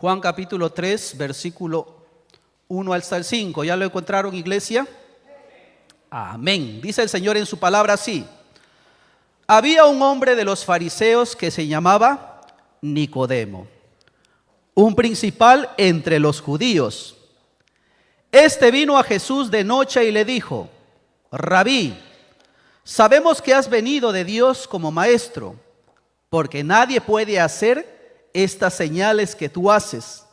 Juan capítulo 3, versículo 1 hasta el 5. ¿Ya lo encontraron, iglesia? Amén. Dice el Señor en su palabra así: había un hombre de los fariseos que se llamaba Nicodemo, un principal entre los judíos. Este vino a Jesús de noche y le dijo: Rabí, sabemos que has venido de Dios como maestro, porque nadie puede hacer estas señales que tú haces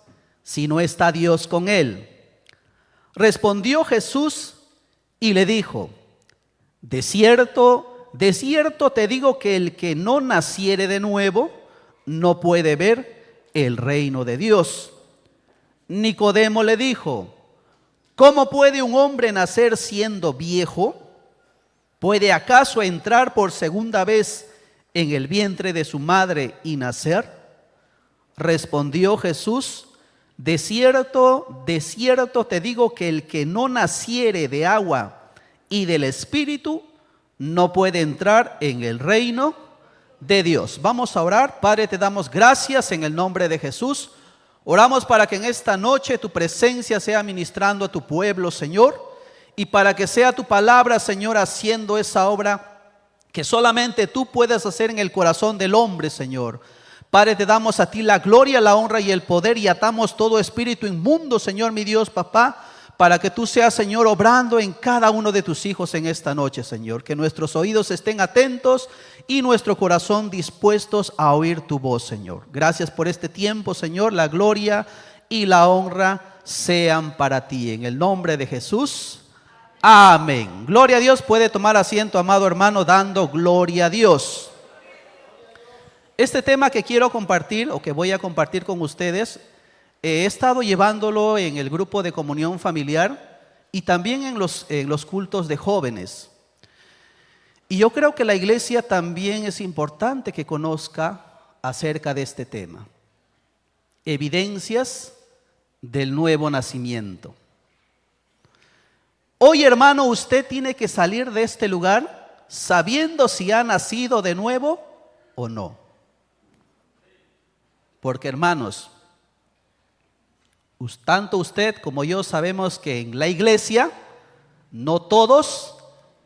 si no está Dios con él. Respondió Jesús y le dijo: de cierto te digo que el que no naciere de nuevo no puede ver el reino de Dios. Nicodemo le dijo: ¿cómo puede un hombre nacer siendo viejo? ¿Puede acaso entrar por segunda vez en el vientre de su madre y nacer? Respondió Jesús: de cierto te digo que el que no naciere de agua y del Espíritu no puede entrar en el reino de Dios. Vamos a orar. Padre, te damos gracias en el nombre de Jesús. Oramos para que en esta noche tu presencia sea ministrando a tu pueblo, Señor, y para que sea tu palabra, Señor, haciendo esa obra que solamente tú puedes hacer en el corazón del hombre, Señor. Padre, te damos a ti la gloria, la honra y el poder, y atamos todo espíritu inmundo, Señor, mi Dios, papá, para que tú seas, Señor, obrando en cada uno de tus hijos en esta noche, Señor. Que nuestros oídos estén atentos y nuestro corazón dispuestos a oír tu voz, Señor. Gracias por este tiempo, Señor. La gloria y la honra sean para ti. En el nombre de Jesús, amén. Gloria a Dios. Puede tomar asiento, amado hermano, dando gloria a Dios. Este tema que quiero compartir, o que voy a compartir con ustedes, he estado llevándolo en el grupo de comunión familiar y también en los cultos de jóvenes. Y yo creo que la iglesia también es importante que conozca acerca de este tema. Evidencias del nuevo nacimiento. Hoy, hermano, usted tiene que salir de este lugar sabiendo si ha nacido de nuevo o no. Porque, hermanos, tanto usted como yo sabemos que en la iglesia no todos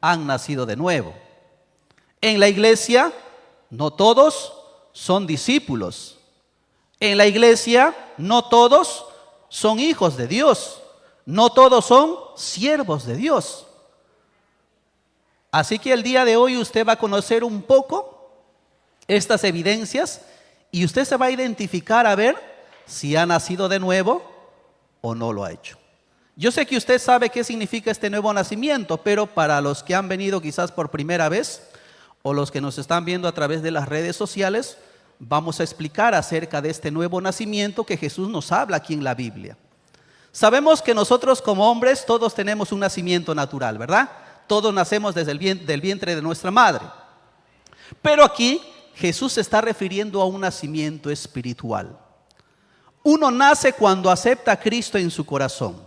han nacido de nuevo. En la iglesia no todos son discípulos. En la iglesia no todos son hijos de Dios. No todos son siervos de Dios. Así que el día de hoy usted va a conocer un poco estas evidencias y usted se va a identificar a ver si ha nacido de nuevo o no lo ha hecho. Yo sé que usted sabe qué significa este nuevo nacimiento, pero para los que han venido quizás por primera vez o los que nos están viendo a través de las redes sociales, vamos a explicar acerca de este nuevo nacimiento que Jesús nos habla aquí en la Biblia. Sabemos que nosotros como hombres todos tenemos un nacimiento natural, ¿verdad? Todos nacemos desde del vientre de nuestra madre. Pero aquí Jesús se está refiriendo a un nacimiento espiritual. Uno nace cuando acepta a Cristo en su corazón.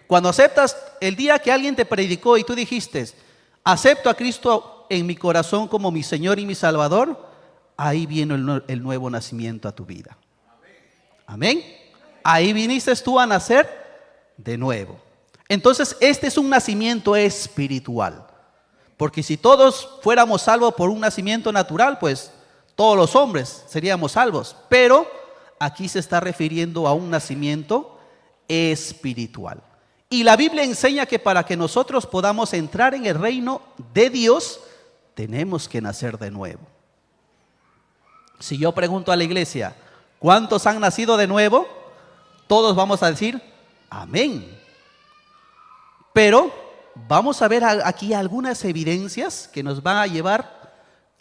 Cuando aceptas, el día que alguien te predicó y tú dijiste: acepto a Cristo en mi corazón como mi Señor y mi Salvador, ahí viene el nuevo nacimiento a tu vida. Amén. Ahí viniste tú a nacer de nuevo. Entonces este es un nacimiento espiritual. Porque si todos fuéramos salvos por un nacimiento natural, pues todos los hombres seríamos salvos. Pero aquí se está refiriendo a un nacimiento espiritual. Y la Biblia enseña que para que nosotros podamos entrar en el reino de Dios, tenemos que nacer de nuevo. Si yo pregunto a la iglesia, ¿cuántos han nacido de nuevo? Todos vamos a decir, amén. Pero vamos a ver aquí algunas evidencias que nos van a llevar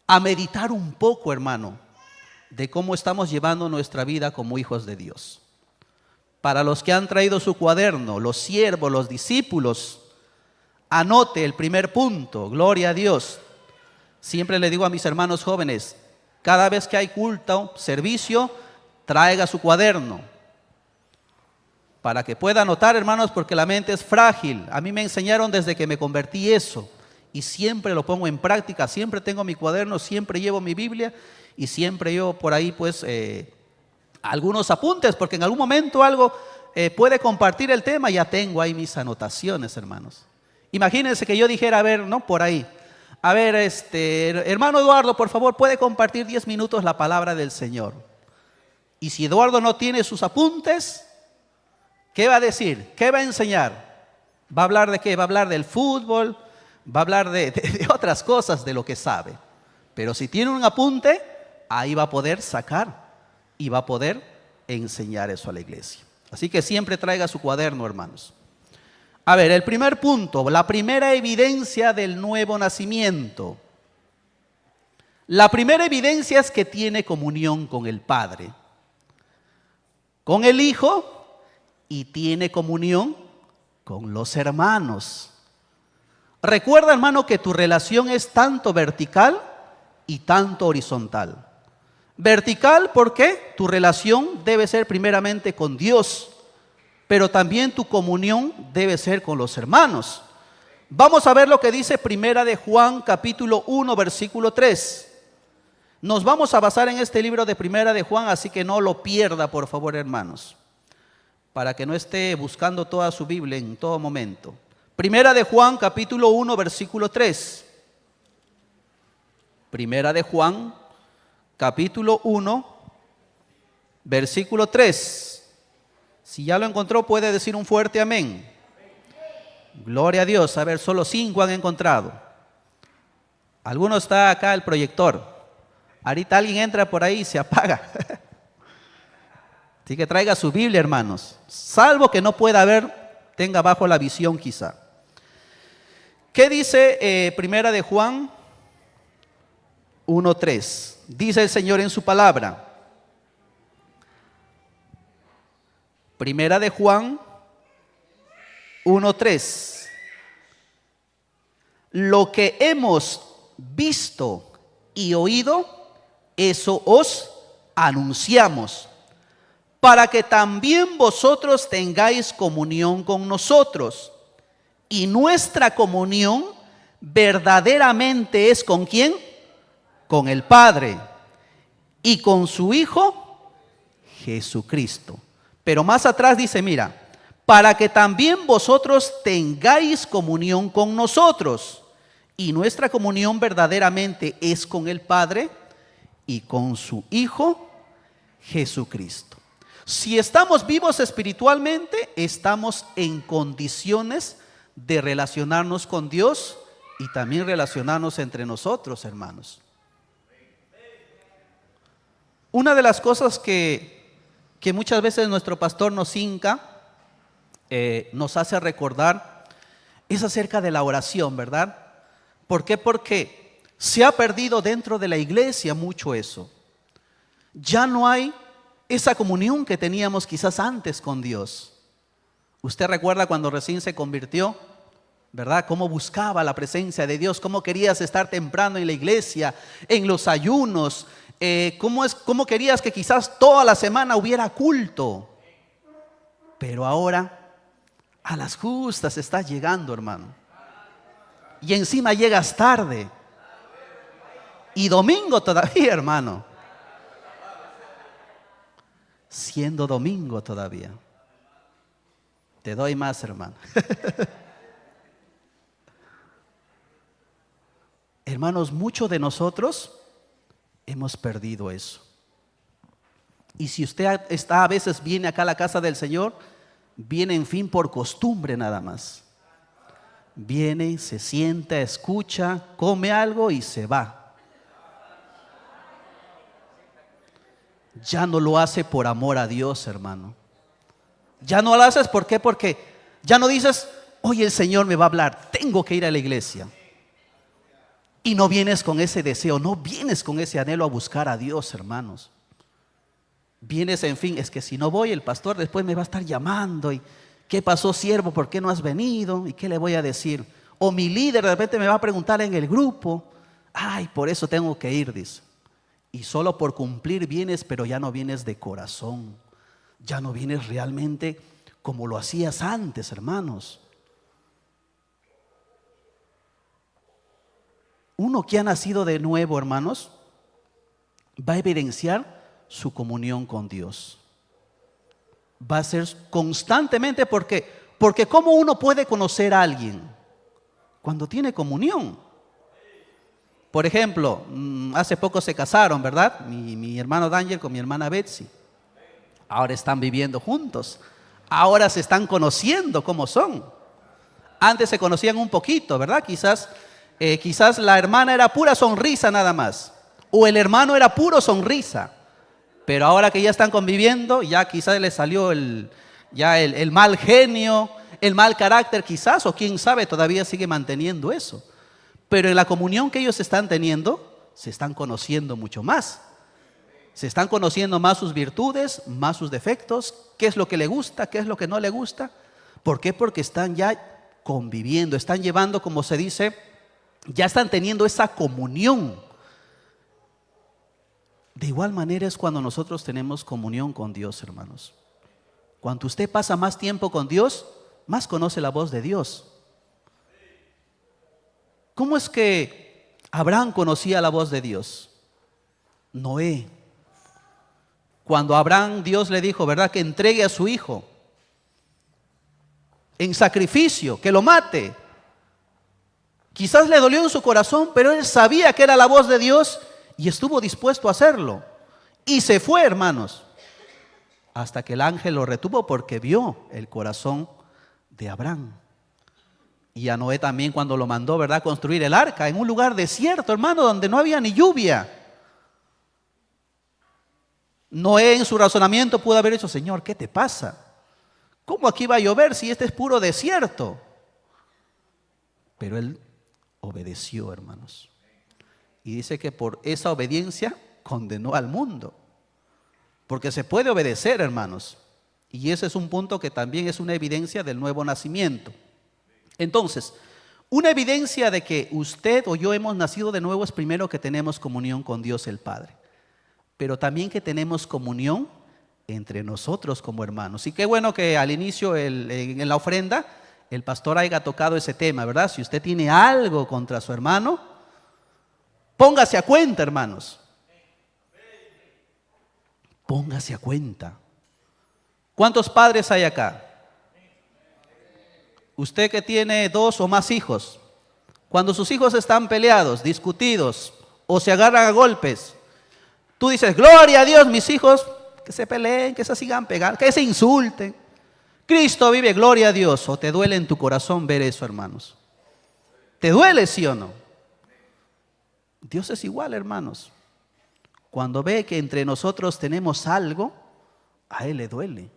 a meditar un poco, hermano, de cómo estamos llevando nuestra vida como hijos de Dios. Para los que han traído su cuaderno, los siervos, los discípulos, anote el primer punto, gloria a Dios. Siempre le digo a mis hermanos jóvenes, cada vez que hay culto, servicio, traiga su cuaderno. Para que pueda anotar, hermanos, porque la mente es frágil. A mí me enseñaron desde que me convertí eso. Y siempre lo pongo en práctica. Siempre tengo mi cuaderno, siempre llevo mi Biblia. Y siempre yo por ahí pues algunos apuntes, porque en algún momento algo puede compartir el tema. Ya tengo ahí mis anotaciones, hermanos. Imagínense que yo dijera, a ver, ¿no? Por ahí. A ver, hermano Eduardo, por favor, puede compartir 10 minutos la palabra del Señor. Y si Eduardo no tiene sus apuntes, ¿qué va a decir? ¿Qué va a enseñar? ¿Va a hablar de qué? Va a hablar del fútbol, va a hablar de otras cosas de lo que sabe. Pero si tiene un apunte, ahí va a poder sacar y va a poder enseñar eso a la iglesia. Así que siempre traiga su cuaderno, hermanos. A ver, el primer punto, la primera evidencia del nuevo nacimiento. La primera evidencia es que tiene comunión con el Padre, con el Hijo y tiene comunión con los hermanos. Recuerda, hermano, que tu relación es tanto vertical y tanto horizontal. Vertical porque tu relación debe ser primeramente con Dios, pero también tu comunión debe ser con los hermanos. Vamos a ver lo que dice Primera de Juan, capítulo 1, versículo 3. Nos vamos a basar en este libro de Primera de Juan, así que no lo pierda, por favor, hermanos, para que no esté buscando toda su Biblia en todo momento. Primera de Juan, capítulo 1, versículo 3. Primera de Juan, capítulo 1, versículo 3. Si ya lo encontró, puede decir un fuerte amén. Gloria a Dios. A ver, solo 5 han encontrado. Alguno está acá el proyector. Ahorita alguien entra por ahí y se apaga. Así que traiga su Biblia, hermanos. Salvo que no pueda ver, tenga bajo la visión quizá. ¿Qué dice Primera de Juan 1:3? Dice el Señor en su palabra. Primera de Juan 1:3. Lo que hemos visto y oído, eso os anunciamos, para que también vosotros tengáis comunión con nosotros. Y nuestra comunión verdaderamente es ¿con quién? Con el Padre y con su Hijo Jesucristo. Pero más atrás dice, mira, para que también vosotros tengáis comunión con nosotros. Y nuestra comunión verdaderamente es con el Padre y con su Hijo Jesucristo. Si estamos vivos espiritualmente, estamos en condiciones de relacionarnos con Dios y también relacionarnos entre nosotros, hermanos. Una de las cosas que muchas veces nuestro pastor nos hinca, nos hace recordar, es acerca de la oración, ¿verdad? ¿Por qué? Porque se ha perdido dentro de la iglesia mucho eso. Ya no hay esa comunión que teníamos quizás antes con Dios. Usted recuerda cuando recién se convirtió, ¿verdad? Cómo buscaba la presencia de Dios, cómo querías estar temprano en la iglesia, en los ayunos, cómo querías que quizás toda la semana hubiera culto. Pero ahora, a las justas estás llegando, hermano. Y encima llegas tarde. Y domingo todavía, hermano. Siendo domingo todavía. Te doy más, hermano. Hermanos, muchos de nosotros hemos perdido eso. Y si usted está a veces viene acá a la casa del Señor, viene en fin por costumbre nada más. Viene, se sienta, escucha, come algo y se va. Ya no lo hace por amor a Dios, hermano. Ya no lo haces, ¿por qué? Porque ya no dices, hoy el Señor me va a hablar, tengo que ir a la iglesia. Y no vienes con ese deseo, no vienes con ese anhelo a buscar a Dios, hermanos. Vienes, en fin, es que si no voy, el pastor después me va a estar llamando. ¿Y qué pasó, siervo? ¿Por qué no has venido? ¿Y qué le voy a decir? O mi líder de repente me va a preguntar en el grupo. Ay, por eso tengo que ir, dice. Y solo por cumplir vienes, pero ya no vienes de corazón. Ya no vienes realmente como lo hacías antes, hermanos. Uno que ha nacido de nuevo, hermanos, va a evidenciar su comunión con Dios. Va a ser constantemente, porque ¿cómo uno puede conocer a alguien? Cuando tiene comunión. Por ejemplo, hace poco se casaron, ¿verdad? Mi hermano Daniel con mi hermana Betsy. Ahora están viviendo juntos. Ahora se están conociendo cómo son. Antes se conocían un poquito, ¿verdad? Quizás la hermana era pura sonrisa nada más. O el hermano era puro sonrisa. Pero ahora que ya están conviviendo, ya quizás les salió el mal genio, el mal carácter quizás, o quién sabe, todavía sigue manteniendo eso. Pero en la comunión que ellos están teniendo, se están conociendo mucho más. Se están conociendo más sus virtudes, más sus defectos, qué es lo que le gusta, qué es lo que no le gusta. ¿Por qué? Porque están ya conviviendo, están llevando, como se dice, ya están teniendo esa comunión. De igual manera es cuando nosotros tenemos comunión con Dios, hermanos. Cuando usted pasa más tiempo con Dios, más conoce la voz de Dios. ¿Cómo es que Abraham conocía la voz de Dios? Noé. Cuando a Abraham Dios le dijo, ¿verdad?, que entregue a su hijo en sacrificio, que lo mate. Quizás le dolió en su corazón, pero él sabía que era la voz de Dios y estuvo dispuesto a hacerlo. Y se fue, hermanos, hasta que el ángel lo retuvo porque vio el corazón de Abraham. Y a Noé también cuando lo mandó, ¿verdad?, construir el arca en un lugar desierto, hermano, donde no había ni lluvia. Noé en su razonamiento pudo haber dicho, Señor, ¿qué te pasa? ¿Cómo aquí va a llover si este es puro desierto? Pero él obedeció, hermanos. Y dice que por esa obediencia condenó al mundo. Porque se puede obedecer, hermanos. Y ese es un punto que también es una evidencia del nuevo nacimiento. Entonces, una evidencia de que usted o yo hemos nacido de nuevo es primero que tenemos comunión con Dios el Padre. Pero también que tenemos comunión entre nosotros como hermanos. Y qué bueno que al inicio en la ofrenda el pastor haya tocado ese tema, ¿verdad? Si usted tiene algo contra su hermano, póngase a cuenta, hermanos. Póngase a cuenta. ¿Cuántos padres hay acá? Usted que tiene 2 o más hijos, cuando sus hijos están peleados, discutidos o se agarran a golpes, tú dices, gloria a Dios, mis hijos, que se peleen, que se sigan pegando, que se insulten. Cristo vive, gloria a Dios. ¿O te duele en tu corazón ver eso, hermanos? ¿Te duele, sí o no? Dios es igual, hermanos. Cuando ve que entre nosotros tenemos algo, a Él le duele.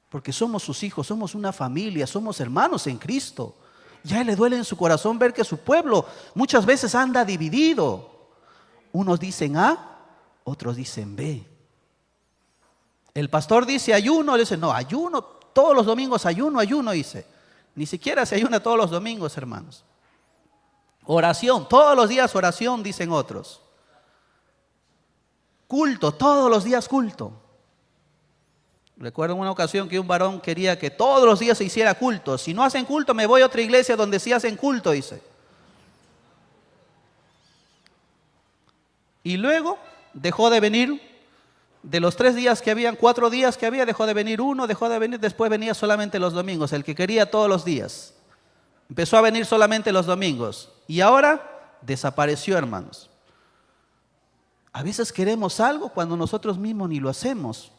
Porque somos sus hijos, somos una familia, somos hermanos en Cristo. Y a Él le duele en su corazón ver que su pueblo muchas veces anda dividido. Unos dicen A, otros dicen B. El pastor dice ayuno, le dice no, ayuno, todos los domingos ayuno, dice. Ni siquiera se ayuna todos los domingos, hermanos. Oración, todos los días oración, dicen otros. Culto, todos los días culto. Recuerdo en una ocasión que un varón quería que todos los días se hiciera culto. Si no hacen culto, me voy a otra iglesia donde sí hacen culto, dice. Y luego dejó de venir. De los 3 días que habían, 4 días que había, dejó de venir uno, dejó de venir, después venía solamente los domingos, el que quería todos los días. Empezó a venir solamente los domingos. Y ahora desapareció, hermanos. A veces queremos algo cuando nosotros mismos ni lo hacemos.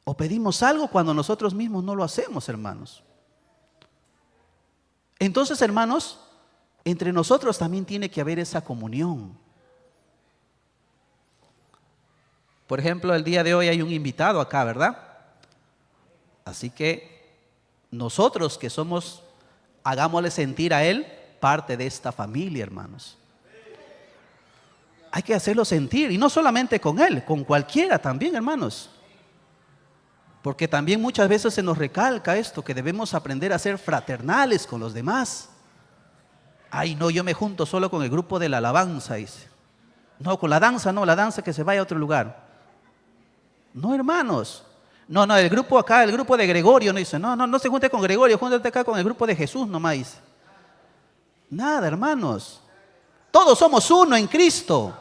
O pedimos algo cuando nosotros mismos no lo hacemos, hermanos. Entonces, hermanos, entre nosotros también tiene que haber esa comunión. Por ejemplo, el día de hoy hay un invitado acá, ¿verdad? Así que nosotros que somos, hagámosle sentir a él parte de esta familia, hermanos. Hay que hacerlo sentir, y no solamente con él, con cualquiera también, hermanos. Porque también muchas veces se nos recalca esto, que debemos aprender a ser fraternales con los demás. Ay, no, yo me junto solo con el grupo de la alabanza, dice. No, con la danza no, la danza que se vaya a otro lugar. No, hermanos. No, el grupo acá, el grupo de Gregorio, no dice, no se junte con Gregorio, júntate acá con el grupo de Jesús nomás, dice. Nada, hermanos. Todos somos uno en Cristo.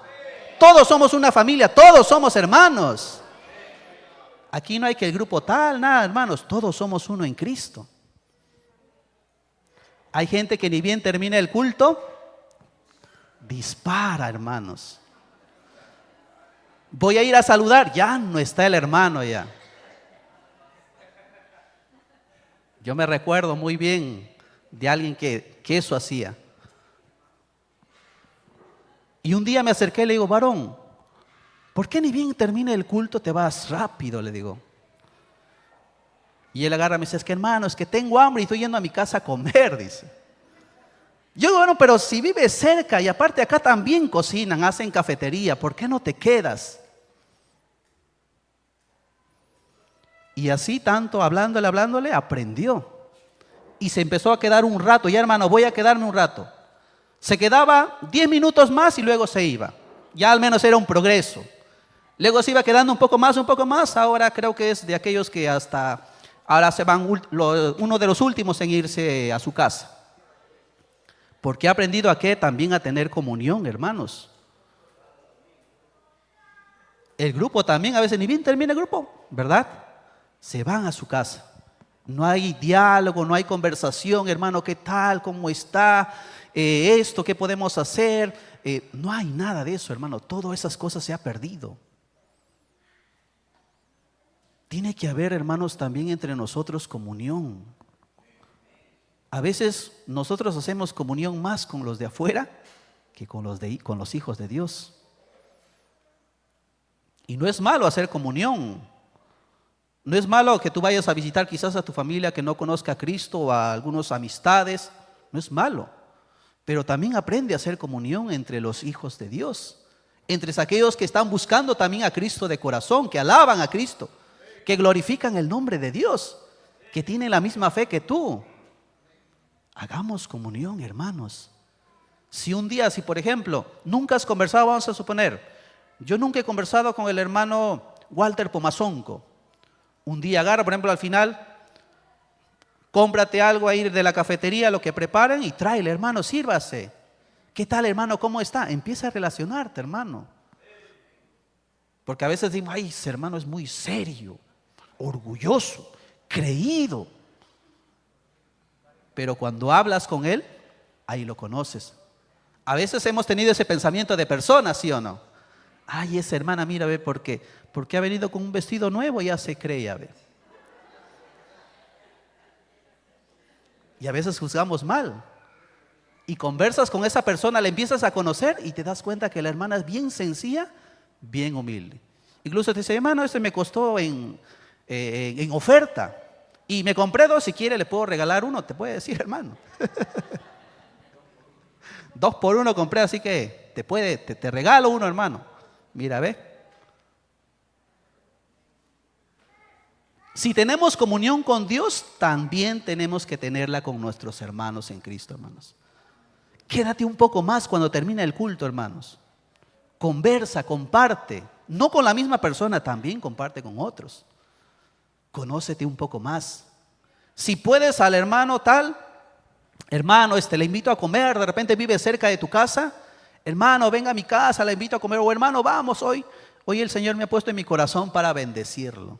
Todos somos una familia, todos somos hermanos. Aquí no hay que el grupo tal, nada, hermanos, todos somos uno en Cristo. Hay gente que ni bien termina el culto, dispara, hermanos. Voy a ir a saludar, ya no está el hermano ya. Yo me recuerdo muy bien de alguien que eso hacía. Y un día me acerqué y le digo, varón, ¿por qué ni bien termina el culto te vas rápido? Le digo. Y él agarra y me dice, es que hermano, es que tengo hambre y estoy yendo a mi casa a comer, dice. Yo digo, bueno, pero si vives cerca y aparte acá también cocinan, hacen cafetería, ¿por qué no te quedas? Y así tanto hablándole, aprendió. Y se empezó a quedar un rato, ya hermano, voy a quedarme un rato. Se quedaba 10 minutos más y luego se iba. Ya al menos era un progreso. Luego se iba quedando un poco más. Ahora creo que es de aquellos que hasta ahora se van uno de los últimos en irse a su casa. Porque ha aprendido a qué, también a tener comunión, hermanos. El grupo también, a veces ni bien termina el grupo, ¿verdad? Se van a su casa. No hay diálogo, no hay conversación, hermano, ¿qué tal? ¿Cómo está? Esto, ¿qué podemos hacer? No hay nada de eso, hermano. Todas esas cosas se ha perdido. Tiene que haber, hermanos, también entre nosotros comunión. A veces nosotros hacemos comunión más con los de afuera que con los hijos de Dios. Y no es malo hacer comunión. No es malo que tú vayas a visitar quizás a tu familia que no conozca a Cristo o a algunas amistades. No es malo. Pero también aprende a hacer comunión entre los hijos de Dios. Entre aquellos que están buscando también a Cristo de corazón, que alaban a Cristo, que glorifican el nombre de Dios, que tienen la misma fe que tú. Hagamos comunión, hermanos. Si por ejemplo, nunca has conversado, vamos a suponer, yo nunca he conversado con el hermano Walter Pomazonco. Un día agarra, por ejemplo, al final, cómprate algo ahí de la cafetería, lo que preparen y tráele, hermano, sírvase. ¿Qué tal, hermano? ¿Cómo está? Empieza a relacionarte, hermano. Porque a veces decimos, ay, ese hermano es muy serio, orgulloso, creído. Pero cuando hablas con él, ahí lo conoces. A veces hemos tenido ese pensamiento de personas, ¿sí o no? Ay, esa hermana, mira, ve, porque ha venido con un vestido nuevo, ya se cree, ya ve. Y a veces juzgamos mal. Y conversas con esa persona, la empiezas a conocer y te das cuenta que la hermana es bien sencilla, bien humilde. Incluso te dice, hermano, este me costó en oferta. Y me compré 2, si quiere le puedo regalar 1, te puede decir, hermano. 2 por 1 compré, así que te regalo 1, hermano. Mira, ve. Si tenemos comunión con Dios, también tenemos que tenerla con nuestros hermanos en Cristo, hermanos. Quédate un poco más cuando termina el culto, hermanos. Conversa, comparte. No con la misma persona, también comparte con otros. Conócete un poco más. Si puedes al hermano tal, hermano, le invito a comer, de repente vive cerca de tu casa, hermano, venga a mi casa, le invito a comer, o hermano, vamos hoy el Señor me ha puesto en mi corazón para bendecirlo.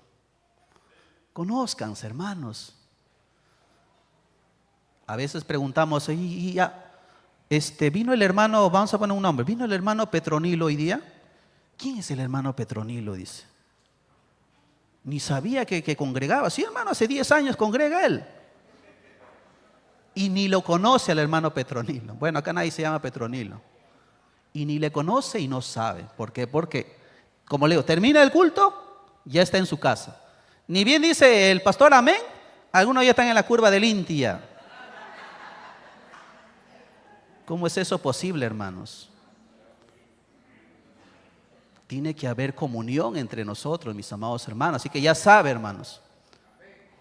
Conózcanse, hermanos. A veces preguntamos, vino el hermano, vamos a poner un nombre, vino el hermano Petronilo hoy día. ¿Quién es el hermano Petronilo? Dice. Ni sabía que congregaba. Sí, hermano, hace 10 años congrega él. Y ni lo conoce al hermano Petronilo. Bueno, acá nadie se llama Petronilo. Y ni le conoce y no sabe. ¿Por qué? Porque, como le digo, termina el culto, ya está en su casa. Ni bien dice el pastor amén, algunos ya están en la curva del Inti ya. ¿Cómo es eso posible, hermanos? Tiene que haber comunión entre nosotros, mis amados hermanos. Así que ya sabe, hermanos.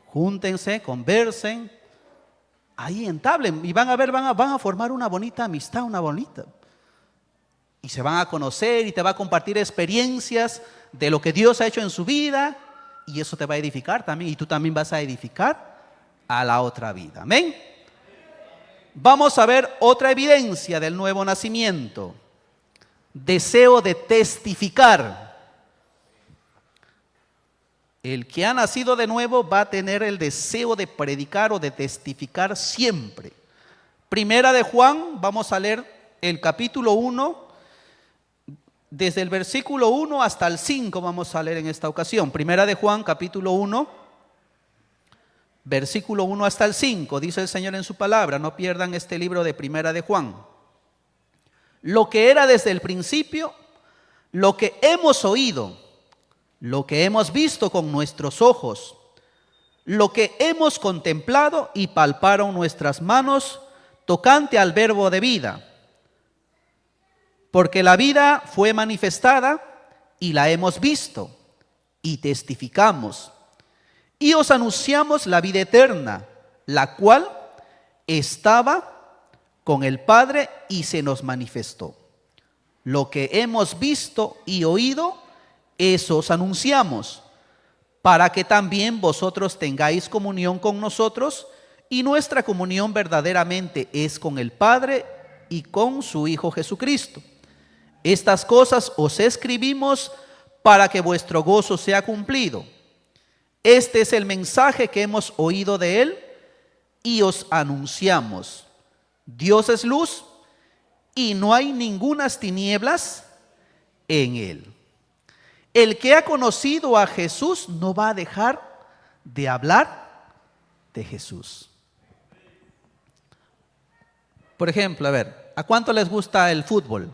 Júntense, conversen. Ahí entablen. Y van a formar una bonita amistad, una bonita. Y se van a conocer y te va a compartir experiencias de lo que Dios ha hecho en su vida. Y eso te va a edificar también. Y tú también vas a edificar a la otra vida. Amén. Vamos a ver otra evidencia del nuevo nacimiento. deseo de testificar. El que ha nacido de nuevo va a tener el deseo de predicar o de testificar siempre. Primera de Juan, vamos a leer el capítulo 1, desde el versículo 1 hasta el 5 vamos a leer en esta ocasión. Primera de Juan, capítulo 1, versículo 1 hasta el 5, dice el Señor en su palabra, no pierdan este libro de Primera de Juan. Lo que era desde el principio, lo que hemos oído, lo que hemos visto con nuestros ojos, lo que hemos contemplado y palparon nuestras manos tocante al verbo de vida. Porque la vida fue manifestada y la hemos visto y testificamos. Y os anunciamos la vida eterna, la cual estaba con el Padre y se nos manifestó. Lo que hemos visto y oído, eso os anunciamos, para que también vosotros tengáis comunión con nosotros, y nuestra comunión verdaderamente es con el Padre y con su Hijo Jesucristo. Estas cosas os escribimos para que vuestro gozo sea cumplido. Este es el mensaje que hemos oído de Él y os anunciamos. Dios es luz y no hay ningunas tinieblas en Él. El que ha conocido a Jesús no va a dejar de hablar de Jesús. Por ejemplo, a ver, ¿a cuánto les gusta el fútbol?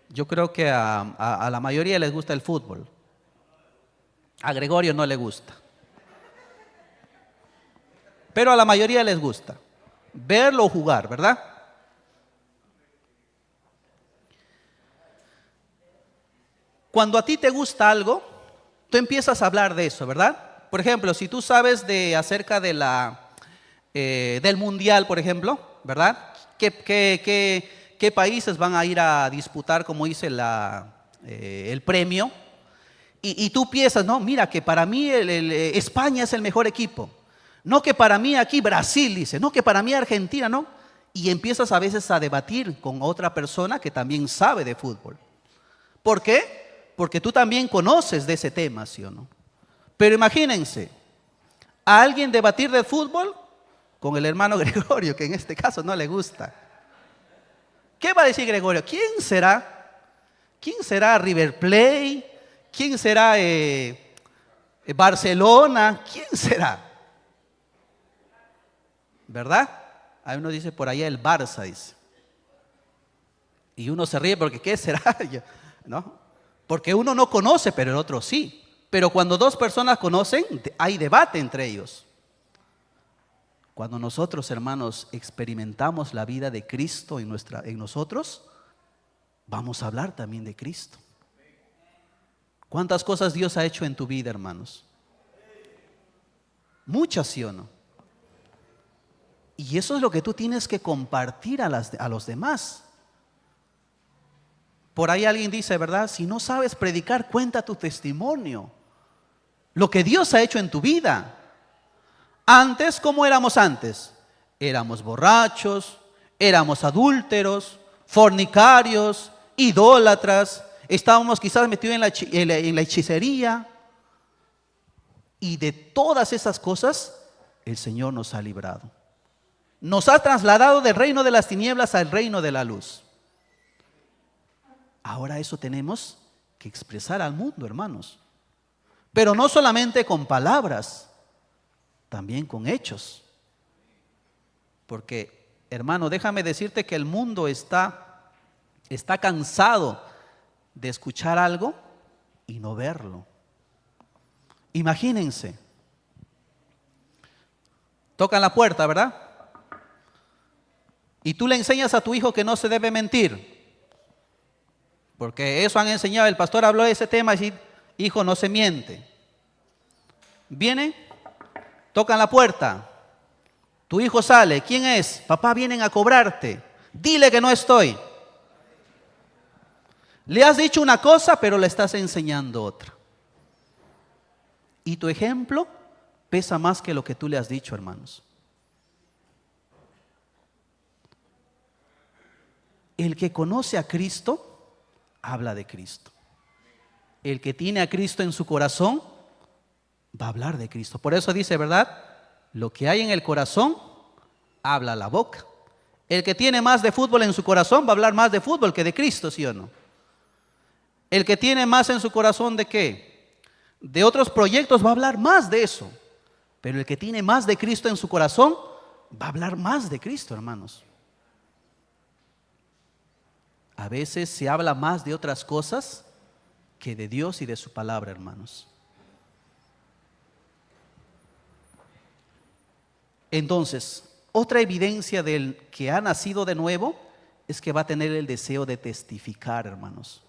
Yo creo que a la mayoría les gusta el fútbol. A Gregorio no le gusta. Pero a la mayoría les gusta verlo jugar, ¿verdad? Cuando a ti te gusta algo, tú empiezas a hablar de eso, ¿verdad? Por ejemplo, si tú sabes acerca de del mundial, por ejemplo, ¿verdad? ¿Qué países van a ir a disputar, como dice el premio? Y tú piensas, no, mira, que para mí España es el mejor equipo. No que para mí aquí Brasil, dice. No que para mí Argentina, ¿no? Y empiezas a veces a debatir con otra persona que también sabe de fútbol. ¿Por qué? Porque tú también conoces de ese tema, ¿sí o no? Pero imagínense, a alguien debatir de fútbol con el hermano Gregorio, que en este caso no le gusta. ¿Qué va a decir Gregorio? ¿Quién será? ¿Quién será River Plate? ¿Quién será Barcelona? ¿Quién será? ¿Verdad? Hay uno dice por allá el Barça, dice. Y uno se ríe porque ¿qué será? ¿No? Porque uno no conoce, pero el otro sí. Pero cuando dos personas conocen, hay debate entre ellos. Cuando nosotros, hermanos, experimentamos la vida de Cristo en nosotros, vamos a hablar también de Cristo. ¿Cuántas cosas Dios ha hecho en tu vida, hermanos? Muchas, ¿sí o no? Y eso es lo que tú tienes que compartir a los demás. Por ahí alguien dice, ¿verdad? Si no sabes predicar, cuenta tu testimonio. Lo que Dios ha hecho en tu vida. Antes, ¿cómo éramos antes? Éramos borrachos, éramos adúlteros, fornicarios, idólatras. Estábamos quizás metidos en la hechicería. Y de todas esas cosas, el Señor nos ha librado. Nos ha trasladado del reino de las tinieblas al reino de la luz. Ahora eso tenemos que expresar al mundo, hermanos. Pero no solamente con palabras, también con hechos. Porque, hermano, déjame decirte que el mundo está cansado de escuchar algo y no verlo. Imagínense. Tocan la puerta, ¿verdad? Y tú le enseñas a tu hijo que no se debe mentir. Porque eso han enseñado, el pastor habló de ese tema y dice, hijo, no se miente. Vienen, tocan la puerta. Tu hijo sale, ¿quién es? Papá, vienen a cobrarte. Dile que no estoy. Le has dicho una cosa, pero le estás enseñando otra. Y tu ejemplo pesa más que lo que tú le has dicho, hermanos. El que conoce a Cristo, habla de Cristo. El que tiene a Cristo en su corazón, va a hablar de Cristo. Por eso dice, ¿verdad? Lo que hay en el corazón, habla la boca. El que tiene más de fútbol en su corazón, va a hablar más de fútbol que de Cristo, ¿sí o no? El que tiene más en su corazón, ¿de qué? De otros proyectos, va a hablar más de eso. Pero el que tiene más de Cristo en su corazón, va a hablar más de Cristo, hermanos. A veces se habla más de otras cosas que de Dios y de su palabra, hermanos. Entonces, otra evidencia del que ha nacido de nuevo es que va a tener el deseo de testificar, hermanos.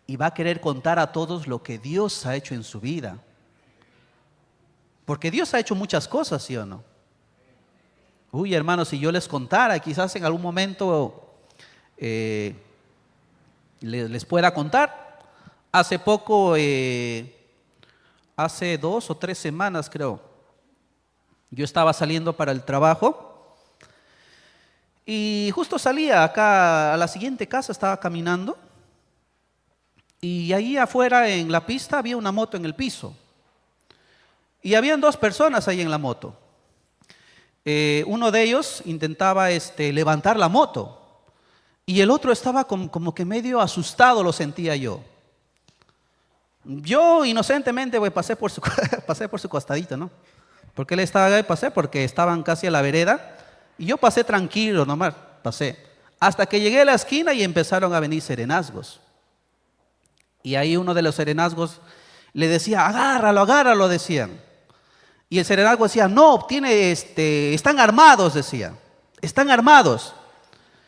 Y va a querer contar a todos lo que Dios ha hecho en su vida. Porque Dios ha hecho muchas cosas, ¿sí o no? Uy, hermanos, si yo les contara, quizás en algún momento les pueda contar. Hace poco, hace 2 o 3 semanas creo, yo estaba saliendo para el trabajo y justo salía acá a la siguiente casa, estaba caminando y ahí afuera en la pista había una moto en el piso y habían 2 personas ahí en la moto. Uno de ellos intentaba levantar la moto y el otro estaba como que medio asustado, lo sentía yo. Yo inocentemente pasé por su costadito, ¿no? Porque él estaba ahí, pasé porque estaban casi a la vereda y yo pasé tranquilo nomás, pasé. Hasta que llegué a la esquina y empezaron a venir serenazgos. Y ahí uno de los serenazgos le decía, agárralo, agárralo, decían. Y el serenazgo decía, no, están armados, decía. Están armados.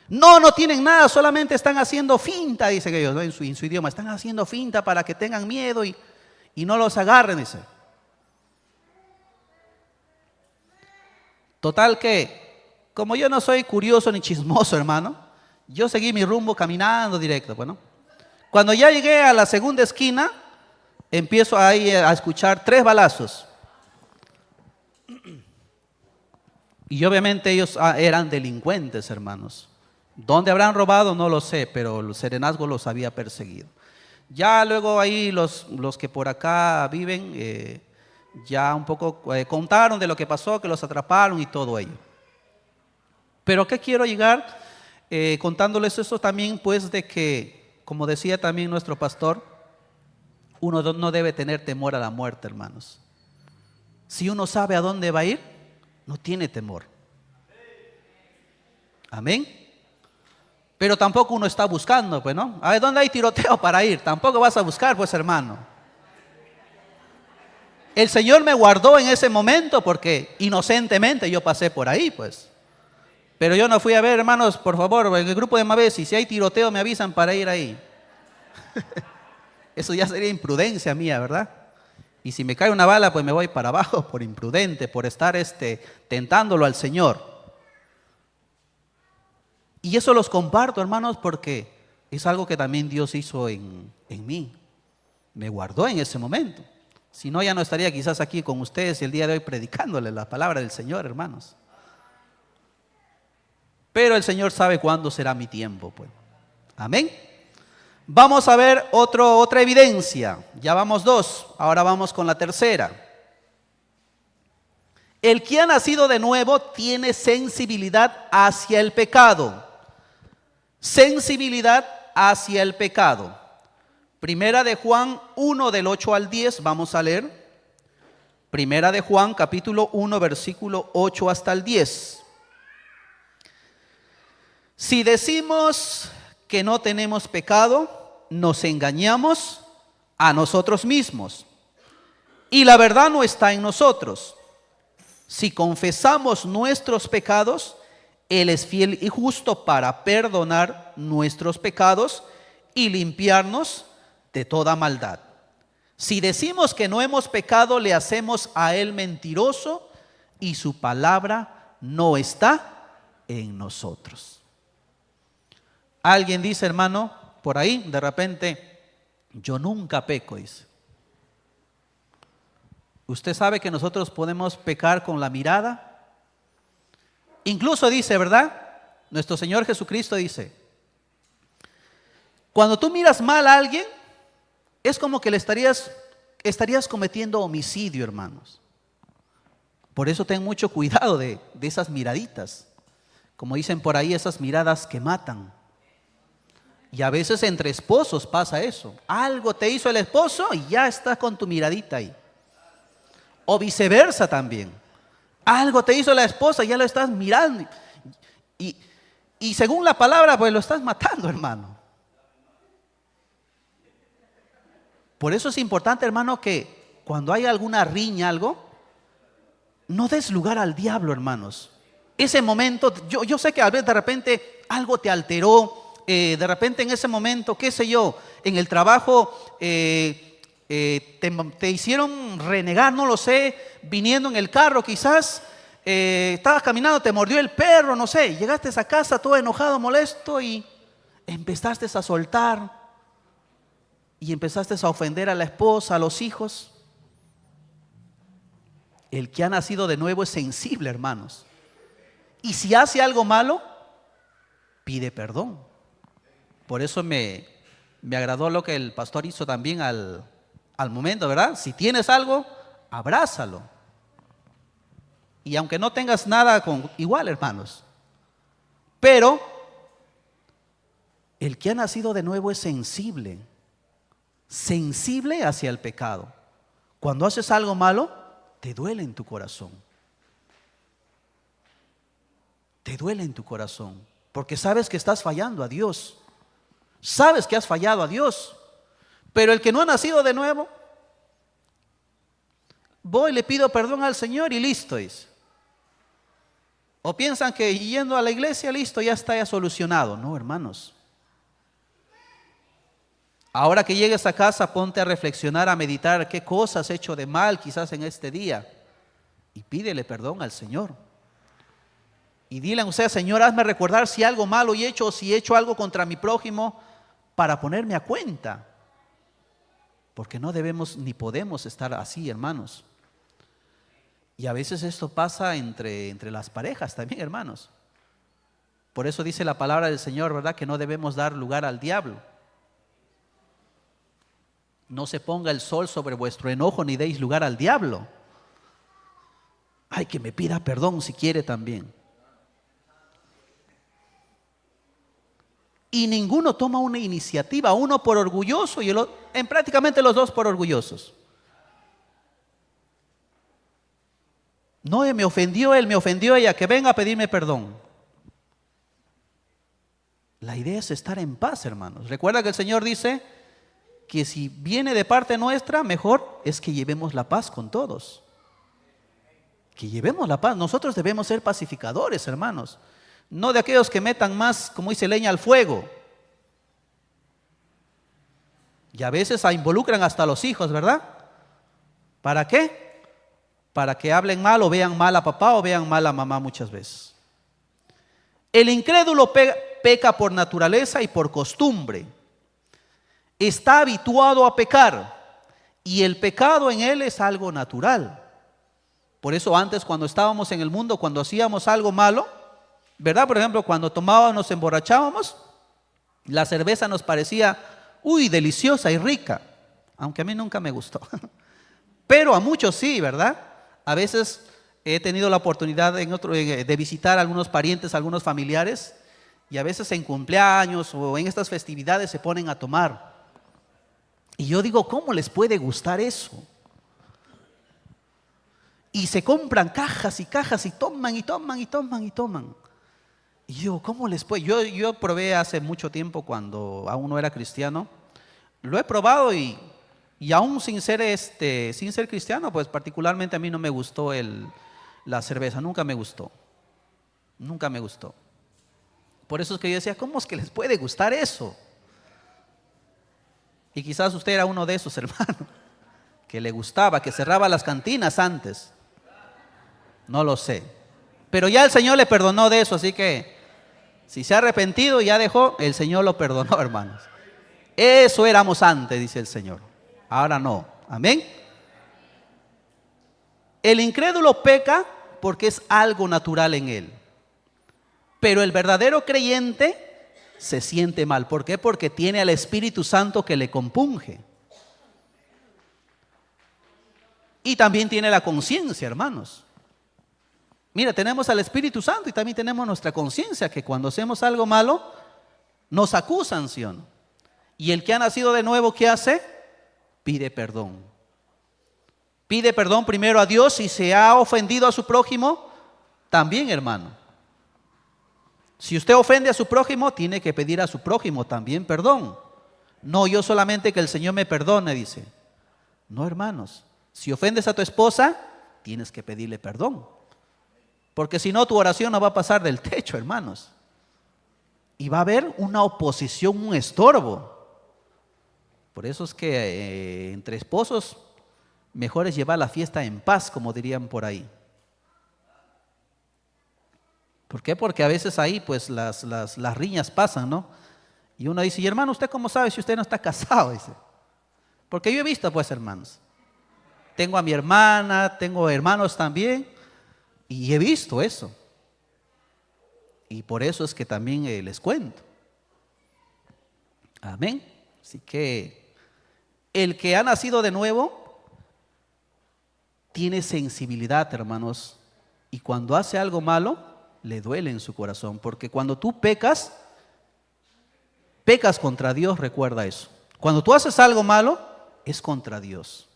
No, no tienen nada, solamente están haciendo finta, dicen ellos, ¿no? en su idioma. Están haciendo finta para que tengan miedo y no los agarren, dice. Total que, como yo no soy curioso ni chismoso, hermano, yo seguí mi rumbo caminando directo, bueno. Cuando ya llegué a la segunda esquina, empiezo ahí a escuchar 3 balazos. Y obviamente ellos eran delincuentes, hermanos. ¿Dónde habrán robado? No lo sé, pero el serenazgo los había perseguido. Ya luego ahí los que por acá viven, ya un poco contaron de lo que pasó, que los atraparon y todo ello. Pero ¿a qué quiero llegar? Contándoles eso también, pues, de que, como decía también nuestro pastor, uno no debe tener temor a la muerte, hermanos. Si uno sabe a dónde va a ir, no tiene temor. Amén. Pero tampoco uno está buscando, pues, ¿no? A ver, ¿dónde hay tiroteo para ir? Tampoco vas a buscar, pues, hermano. El Señor me guardó en ese momento porque inocentemente yo pasé por ahí, pues. Pero yo no fui a ver, hermanos, por favor, en el grupo de Mavesi, si hay tiroteo me avisan para ir ahí. Eso ya sería imprudencia mía, ¿verdad? Y si me cae una bala, pues me voy para abajo por imprudente, por estar tentándolo al Señor. Y eso los comparto, hermanos, porque es algo que también Dios hizo en mí. Me guardó en ese momento. Si no, ya no estaría quizás aquí con ustedes el día de hoy predicándole la palabra del Señor, hermanos. Pero el Señor sabe cuándo será mi tiempo, pues. Amén. Vamos a ver otra evidencia. Ya vamos 2, ahora vamos con la tercera. El que ha nacido de nuevo tiene sensibilidad hacia el pecado. Sensibilidad hacia el pecado. Primera de Juan 1 del 8 al 10, vamos a leer. Primera de Juan capítulo 1 versículo 8 hasta el 10. Si decimos que no tenemos pecado, nos engañamos a nosotros mismos y la verdad no está en nosotros. Si confesamos nuestros pecados, Él es fiel y justo para perdonar nuestros pecados y limpiarnos de toda maldad. Si decimos que no hemos pecado, le hacemos a Él mentiroso y su palabra no está en nosotros. Alguien dice, hermano, por ahí, de repente, yo nunca peco, dice. Usted sabe que nosotros podemos pecar con la mirada. Incluso dice, ¿verdad? Nuestro Señor Jesucristo dice, Cuando tú miras mal a alguien, es como que estarías cometiendo homicidio, hermanos. Por eso ten mucho cuidado de esas miraditas. Como dicen por ahí, esas miradas que matan. Y a veces entre esposos pasa eso. Algo te hizo el esposo y ya estás con tu miradita ahí. O viceversa también. Algo te hizo la esposa y ya lo estás mirando. Y según la palabra, pues lo estás matando, hermano. Por eso es importante, hermano, que cuando hay alguna riña, algo, no des lugar al diablo, hermanos. Ese momento, yo sé que a veces de repente algo te alteró. De repente en ese momento, qué sé yo, en el trabajo te hicieron renegar, no lo sé, viniendo en el carro quizás, estabas caminando, te mordió el perro, no sé, llegaste a casa todo enojado, molesto y empezaste a soltar y empezaste a ofender a la esposa, a los hijos. El que ha nacido de nuevo es sensible, hermanos. Y si hace algo malo, pide perdón. Por eso me agradó lo que el pastor hizo también al momento, ¿verdad? Si tienes algo, abrázalo. Y aunque no tengas nada igual, hermanos. Pero el que ha nacido de nuevo es sensible. Sensible hacia el pecado. Cuando haces algo malo, te duele en tu corazón. Te duele en tu corazón. Porque sabes que estás fallando a Dios. Sabes que has fallado a Dios. Pero el que no ha nacido de nuevo, voy, le pido perdón al Señor y listo es. O piensan que yendo a la iglesia, listo, ya está ya solucionado. No, hermanos. Ahora que llegues a casa, ponte a reflexionar, a meditar qué cosas has hecho de mal quizás en este día. Y pídele perdón al Señor. Y dile a usted, Señor, hazme recordar si algo malo he hecho o si he hecho algo contra mi prójimo para ponerme a cuenta. Porque no debemos ni podemos estar así, hermanos. Y a veces esto pasa entre las parejas también, hermanos. Por eso dice la palabra del Señor, ¿verdad? Que no debemos dar lugar al diablo. No se ponga el sol sobre vuestro enojo ni deis lugar al diablo. Ay, que me pida perdón si quiere también. Y ninguno toma una iniciativa, uno por orgulloso y en prácticamente los dos por orgullosos. No, me ofendió él, me ofendió ella, que venga a pedirme perdón. La idea es estar en paz, hermanos. Recuerda que el Señor dice que si viene de parte nuestra, mejor es que llevemos la paz con todos. Que llevemos la paz. Nosotros debemos ser pacificadores, hermanos. No de aquellos que metan más, como dice, leña al fuego. Y a veces involucran hasta los hijos, ¿verdad? ¿Para qué? Para que hablen mal o vean mal a papá o vean mal a mamá muchas veces. El incrédulo peca por naturaleza y por costumbre. Está habituado a pecar y el pecado en él es algo natural. Por eso antes, cuando estábamos en el mundo, cuando hacíamos algo malo, ¿verdad? Por ejemplo, cuando tomábamos, nos emborrachábamos, la cerveza nos parecía, deliciosa y rica, aunque a mí nunca me gustó. Pero a muchos sí, ¿verdad? A veces he tenido la oportunidad de visitar a algunos parientes, a algunos familiares, y a veces en cumpleaños o en estas festividades se ponen a tomar. Y yo digo, ¿cómo les puede gustar eso? Y se compran cajas y cajas y toman y toman y toman y toman. Y yo, ¿cómo les puede? Yo probé hace mucho tiempo cuando aún no era cristiano. Lo he probado y aún sin ser cristiano, pues particularmente a mí no me gustó la cerveza. Nunca me gustó. Nunca me gustó. Por eso es que yo decía, ¿cómo es que les puede gustar eso? Y quizás usted era uno de esos, hermanos, que le gustaba, que cerraba las cantinas antes. No lo sé. Pero ya el Señor le perdonó de eso, así que si se ha arrepentido y ya dejó, el Señor lo perdonó, hermanos. Eso éramos antes, dice el Señor. Ahora no. Amén. El incrédulo peca porque es algo natural en él. Pero el verdadero creyente se siente mal. ¿Por qué? Porque tiene al Espíritu Santo que le compunge. Y también tiene la conciencia, hermanos. Mira, tenemos al Espíritu Santo y también tenemos nuestra conciencia, que cuando hacemos algo malo, nos acusan, ¿sí o no? Y el que ha nacido de nuevo, ¿qué hace? Pide perdón. Pide perdón primero a Dios. Si se ha ofendido a su prójimo, también, hermano. Si usted ofende a su prójimo, tiene que pedir a su prójimo también perdón. No, yo solamente que el Señor me perdone, dice. No, hermanos. Si ofendes a tu esposa, tienes que pedirle perdón. Porque si no, tu oración no va a pasar del techo, hermanos. Y va a haber una oposición, un estorbo. Por eso es que entre esposos, mejor es llevar la fiesta en paz, como dirían por ahí. ¿Por qué? Porque a veces ahí pues las riñas pasan, ¿no? Y uno dice, y hermano, ¿usted cómo sabe si usted no está casado? Dice. Porque yo he visto pues, hermanos. Tengo a mi hermana, tengo hermanos también, y he visto eso. Y por eso es que también les cuento. Amén. Así que el que ha nacido de nuevo tiene sensibilidad, hermanos, y cuando hace algo malo, le duele en su corazón, porque cuando tú pecas contra Dios, recuerda eso. Cuando tú haces algo malo, es contra Dios.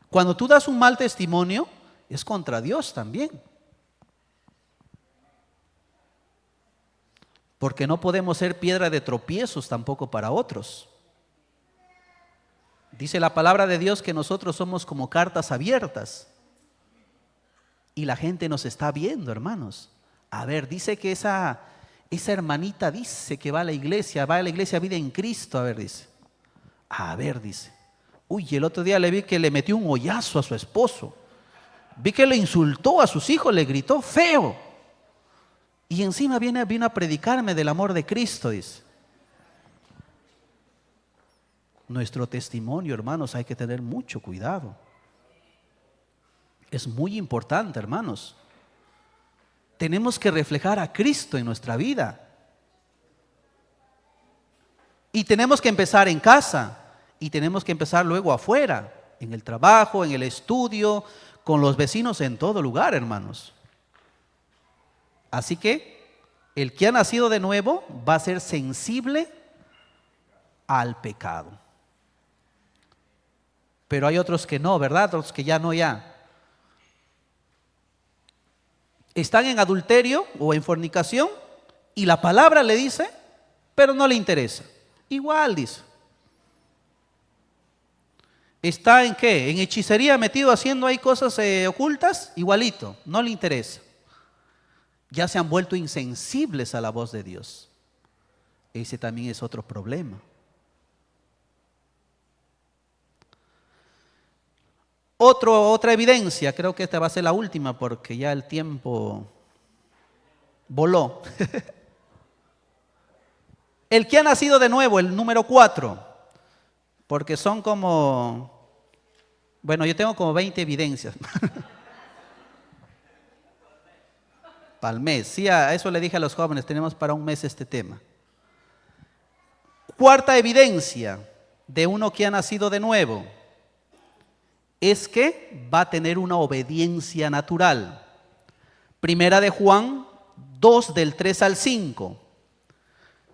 Cuando tú das un mal testimonio, es contra Dios también. Porque no podemos ser piedra de tropiezos tampoco para otros. Dice la palabra de Dios que nosotros somos como cartas abiertas. Y la gente nos está viendo, hermanos. A ver, dice que esa hermanita dice que va a la iglesia Vida en Cristo, a ver, dice. A ver, dice. Uy, el otro día le vi que le metió un hoyazo a su esposo. Vi que le insultó a sus hijos, le gritó feo. Y encima vino a predicarme del amor de Cristo, dice. Nuestro testimonio, hermanos, hay que tener mucho cuidado. Es muy importante, hermanos. Tenemos que reflejar a Cristo en nuestra vida. Y tenemos que empezar en casa. Y tenemos que empezar luego afuera, en el trabajo, en el estudio, con los vecinos, en todo lugar, hermanos. Así que el que ha nacido de nuevo va a ser sensible al pecado. Pero hay otros que no, ¿verdad? Otros que ya no, ya. Están en adulterio o en fornicación y la palabra le dice, pero no le interesa. Igual dice. ¿Está en qué? ¿En hechicería metido haciendo ahí cosas ocultas? Igualito, no le interesa. Ya se han vuelto insensibles a la voz de Dios. Ese también es otro problema. Otra evidencia, creo que esta va a ser la última porque ya el tiempo voló. El que ha nacido de nuevo, el número 4. Porque son como, bueno, yo tengo como 20 evidencias. Para el mes. Sí, a eso le dije a los jóvenes, tenemos para un mes este tema. Cuarta evidencia de uno que ha nacido de nuevo es que va a tener una obediencia natural. Primera de Juan 2, del 3 al 5.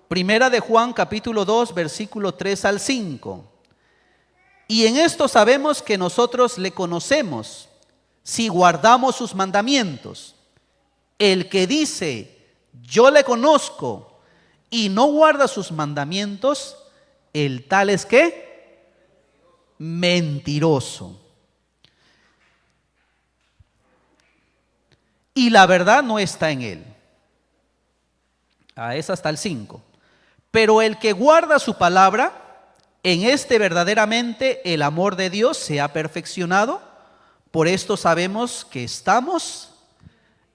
Primera de Juan capítulo 2, versículo 3 al 5. Y en esto sabemos que nosotros le conocemos, si guardamos sus mandamientos. El que dice, yo le conozco, y no guarda sus mandamientos, el tal es ¿qué? Mentiroso. Y la verdad no está en él. Es hasta el 5. Pero el que guarda su palabra, en este verdaderamente el amor de Dios se ha perfeccionado. Por esto sabemos que estamos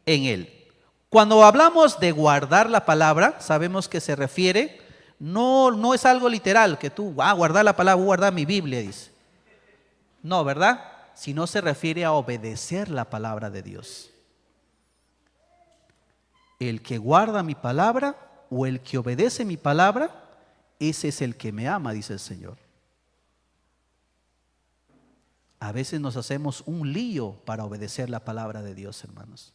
en él. Cuando hablamos de guardar la palabra, sabemos que se refiere, no es algo literal, que tú guardar la palabra, guardar mi Biblia, dice. No, ¿verdad? Sino se refiere a obedecer la palabra de Dios. El que guarda mi palabra, o el que obedece mi palabra, ese es el que me ama, dice el Señor. A veces nos hacemos un lío para obedecer la palabra de Dios, hermanos.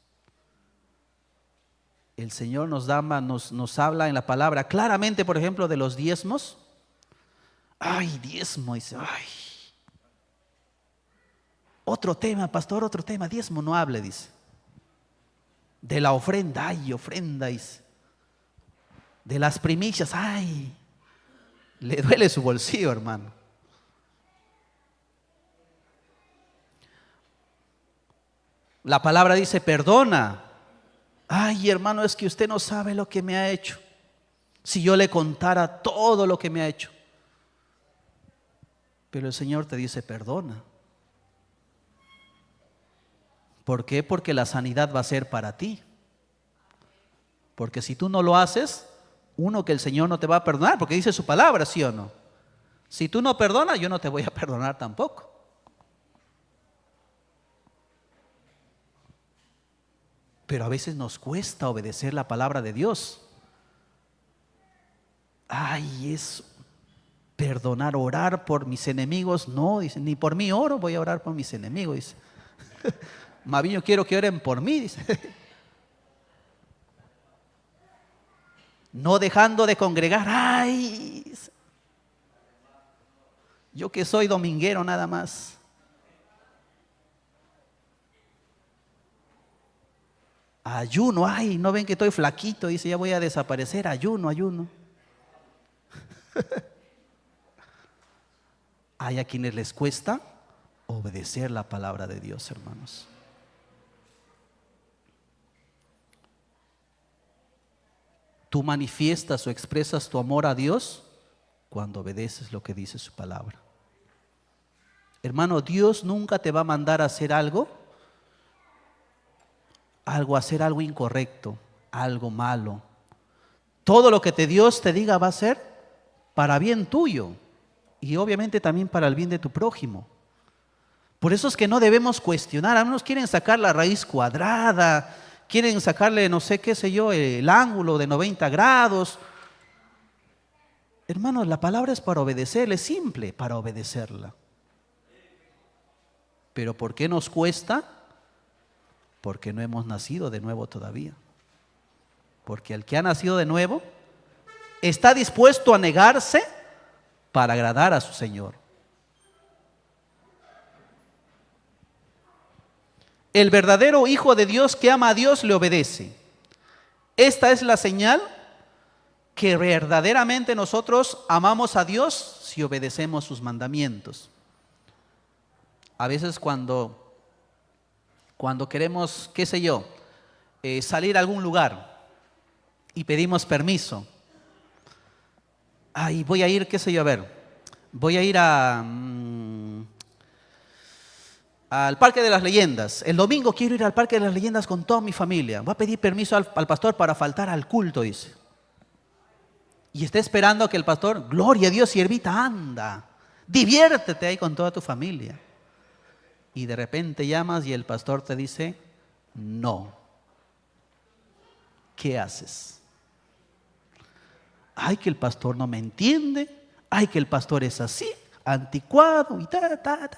El Señor nos habla en la palabra claramente, por ejemplo, de los diezmos. Ay, diezmo, dice, ay. Otro tema, pastor, otro tema, diezmo no hable, dice. De la ofrenda, ay, ofrenda, dice. De las primicias, ay. Le duele su bolsillo, hermano. La palabra dice, perdona. Ay, hermano, es que usted no sabe lo que me ha hecho. Si yo le contara todo lo que me ha hecho. Pero el Señor te dice, perdona. ¿Por qué? Porque la sanidad va a ser para ti. Porque si tú no lo haces, uno, que el Señor no te va a perdonar, porque dice su palabra, ¿sí o no? Si tú no perdonas, yo no te voy a perdonar tampoco. Pero a veces nos cuesta obedecer la palabra de Dios. Ay, es perdonar, orar por mis enemigos. No, dice, ni por mí oro, voy a orar por mis enemigos, dice. Más bien yo quiero que oren por mí, dice. No dejando de congregar. Ay, yo que soy dominguero nada más. Ayuno, ay, no ven que estoy flaquito, dice, ya voy a desaparecer, ayuno. Hay a quienes les cuesta obedecer la palabra de Dios, hermanos. Tú manifiestas o expresas tu amor a Dios cuando obedeces lo que dice su palabra. Hermano, Dios nunca te va a mandar a hacer algo, hacer algo incorrecto, algo malo. Todo lo que Dios te diga va a ser para bien tuyo y obviamente también para el bien de tu prójimo. Por eso es que no debemos cuestionar. Algunos quieren sacar la raíz cuadrada, quieren sacarle, no sé qué sé yo, el ángulo de 90 grados. Hermanos, la palabra es para obedecerle, es simple para obedecerla. Pero ¿por qué nos cuesta? Porque no hemos nacido de nuevo todavía. Porque el que ha nacido de nuevo está dispuesto a negarse para agradar a su Señor. El verdadero Hijo de Dios que ama a Dios le obedece. Esta es la señal que verdaderamente nosotros amamos a Dios si obedecemos sus mandamientos. A veces cuando queremos, qué sé yo, salir a algún lugar y pedimos permiso. Ay, voy a ir, qué sé yo, a ver, voy a ir al Parque de las Leyendas. El domingo quiero ir al Parque de las Leyendas con toda mi familia. Voy a pedir permiso al pastor para faltar al culto, dice. Y está esperando que el pastor, gloria a Dios, siervita, anda, diviértete ahí con toda tu familia. Y de repente llamas y el pastor te dice, no. ¿Qué haces? Ay, que el pastor no me entiende. Ay, que el pastor es así, anticuado y ta.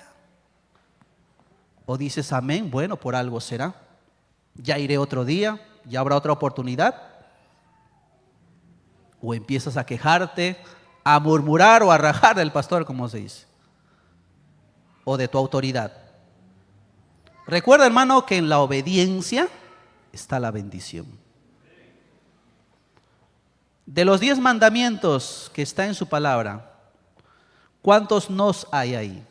O dices amén, bueno, por algo será. Ya iré otro día, ya habrá otra oportunidad. O empiezas a quejarte, a murmurar o a rajar del pastor, como se dice. O de tu autoridad. Recuerda, hermano, que en la obediencia está la bendición. De los 10 mandamientos que está en su palabra, ¿cuántos nos hay ahí?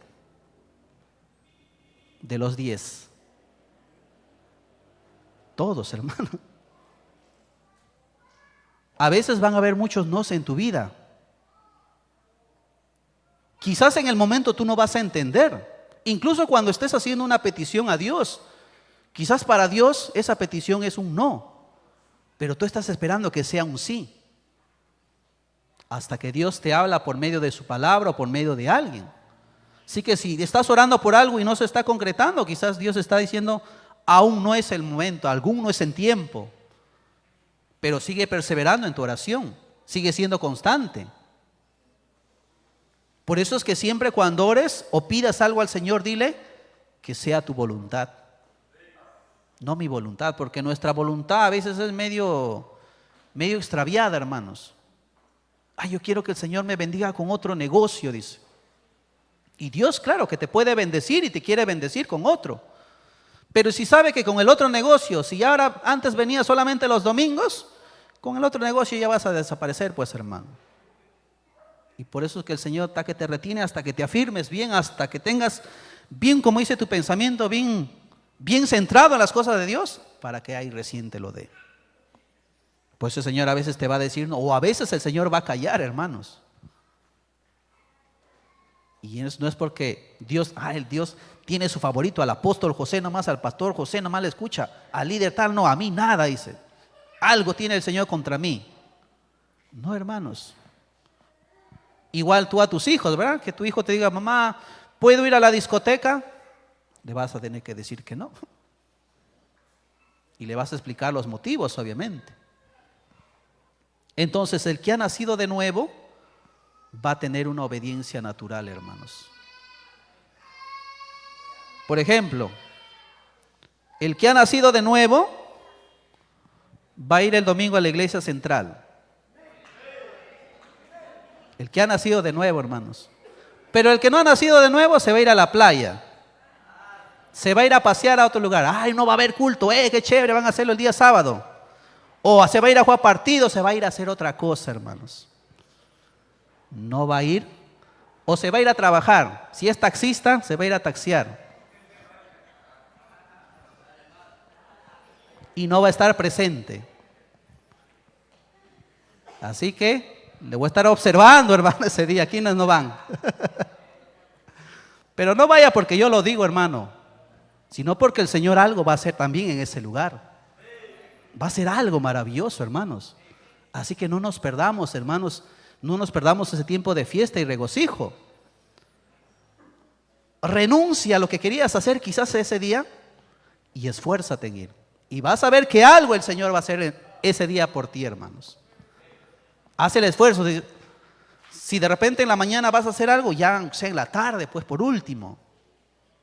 De los 10. Todos, hermano. A veces van a haber muchos nos en tu vida. Quizás en el momento tú no vas a entender. Incluso cuando estés haciendo una petición a Dios, quizás para Dios esa petición es un no, pero tú estás esperando que sea un sí. Hasta que Dios te habla por medio de su palabra o por medio de alguien. Así que si estás orando por algo y no se está concretando, quizás Dios está diciendo, aún no es el momento, aún no es el tiempo. pero sigue perseverando en tu oración, sigue siendo constante. Por eso es que siempre cuando ores o pidas algo al Señor, dile que sea tu voluntad, no mi voluntad, porque nuestra voluntad a veces es medio extraviada, hermanos. Yo quiero que el Señor me bendiga con otro negocio, dice. Y Dios, claro, que te puede bendecir y te quiere bendecir con otro. Pero si sabe que con el otro negocio, si ahora antes venía solamente los domingos, con el otro negocio ya vas a desaparecer, pues, hermano. Y por eso es que el Señor está que te retiene hasta que te afirmes bien, hasta que tengas bien, como dice tu pensamiento, bien centrado en las cosas de Dios, para que ahí recién te lo dé. Pues el Señor a veces te va a decir no, o a veces el Señor va a callar, hermanos. Y no es porque Dios, el Dios tiene su favorito, al apóstol José nomás, al pastor José nomás le escucha, al líder tal no, a mí nada, dice. Algo tiene el Señor contra mí. No, hermanos. Igual tú a tus hijos, ¿verdad? Que tu hijo te diga, mamá, ¿puedo ir a la discoteca? Le vas a tener que decir que no. Y le vas a explicar los motivos, obviamente. Entonces, el que ha nacido de nuevo va a tener una obediencia natural, hermanos. Por ejemplo, el que ha nacido de nuevo va a ir el domingo a la iglesia central. El que ha nacido de nuevo, hermanos. Pero el que no ha nacido de nuevo se va a ir a la playa. Se va a ir a pasear a otro lugar. No va a haber culto. Qué chévere, van a hacerlo el día sábado. O se va a ir a jugar partido, se va a ir a hacer otra cosa, hermanos. No va a ir. O se va a ir a trabajar. Si es taxista, se va a ir a taxiar. Y no va a estar presente. Así que le voy a estar observando, hermano, ese día. Aquí no van. Pero no vaya porque yo lo digo, hermano, sino porque el Señor algo va a hacer también en ese lugar. Va a ser algo maravilloso, hermanos. Así que no nos perdamos, hermanos. No nos perdamos ese tiempo de fiesta y regocijo. Renuncia a lo que querías hacer quizás ese día y esfuérzate en ir. Y vas a ver que algo el Señor va a hacer ese día por ti, hermanos. Haz el esfuerzo. Si de repente en la mañana vas a hacer algo, ya sea en la tarde, pues por último.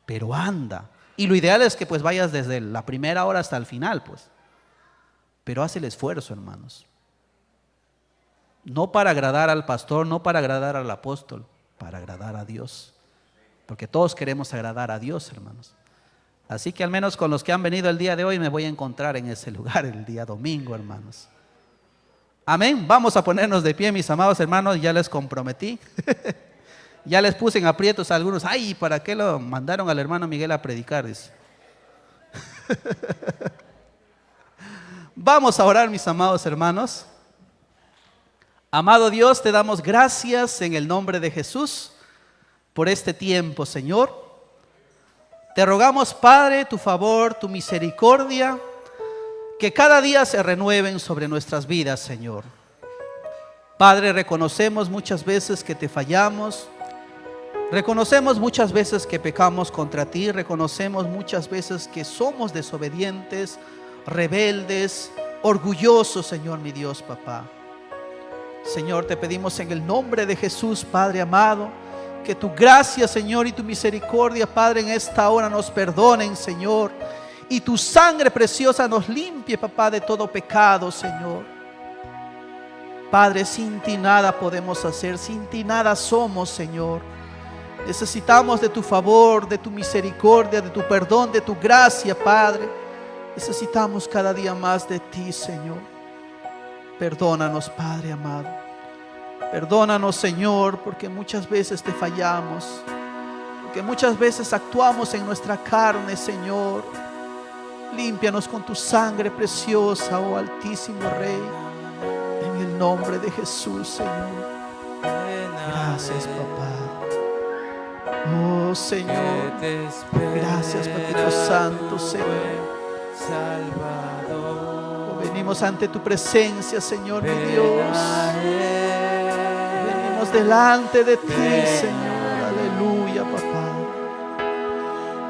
Pero anda. Y lo ideal es que pues vayas desde la primera hora hasta el final, pues. Pero haz el esfuerzo, hermanos. No para agradar al pastor, no para agradar al apóstol, para agradar a Dios. Porque todos queremos agradar a Dios, hermanos. Así que al menos con los que han venido el día de hoy me voy a encontrar en ese lugar el día domingo, hermanos. Amén. Vamos a ponernos de pie, mis amados hermanos. Ya les comprometí. Ya les puse en aprietos a algunos. ¿Para qué lo mandaron al hermano Miguel a predicar? Dice. Vamos a orar, mis amados hermanos. Amado Dios, te damos gracias en el nombre de Jesús por este tiempo, Señor. Te rogamos, Padre, tu favor, tu misericordia, que cada día se renueven sobre nuestras vidas, Señor. Padre, reconocemos muchas veces que te fallamos, reconocemos muchas veces que pecamos contra ti, reconocemos muchas veces que somos desobedientes, rebeldes, orgullosos, Señor, mi Dios, papá. Señor, te pedimos en el nombre de Jesús, Padre amado, que tu gracia, Señor, y tu misericordia, Padre, en esta hora nos perdonen, Señor, y tu sangre preciosa nos limpie, papá, de todo pecado, Señor. Padre, sin ti nada podemos hacer, sin ti nada somos, Señor. Necesitamos de tu favor, de tu misericordia, de tu perdón, de tu gracia, Padre. Necesitamos cada día más de ti, Señor. Perdónanos, Padre amado. Perdónanos, Señor, porque muchas veces te fallamos, porque muchas veces actuamos en nuestra carne, Señor. Límpianos con tu sangre preciosa, oh Altísimo Rey, en el nombre de Jesús, Señor. Gracias, papá. Oh, Señor, gracias, Papito Santo, Señor. Oh, venimos ante tu presencia, Señor, mi Dios. Venimos delante de ti, Señor. Aleluya, papá.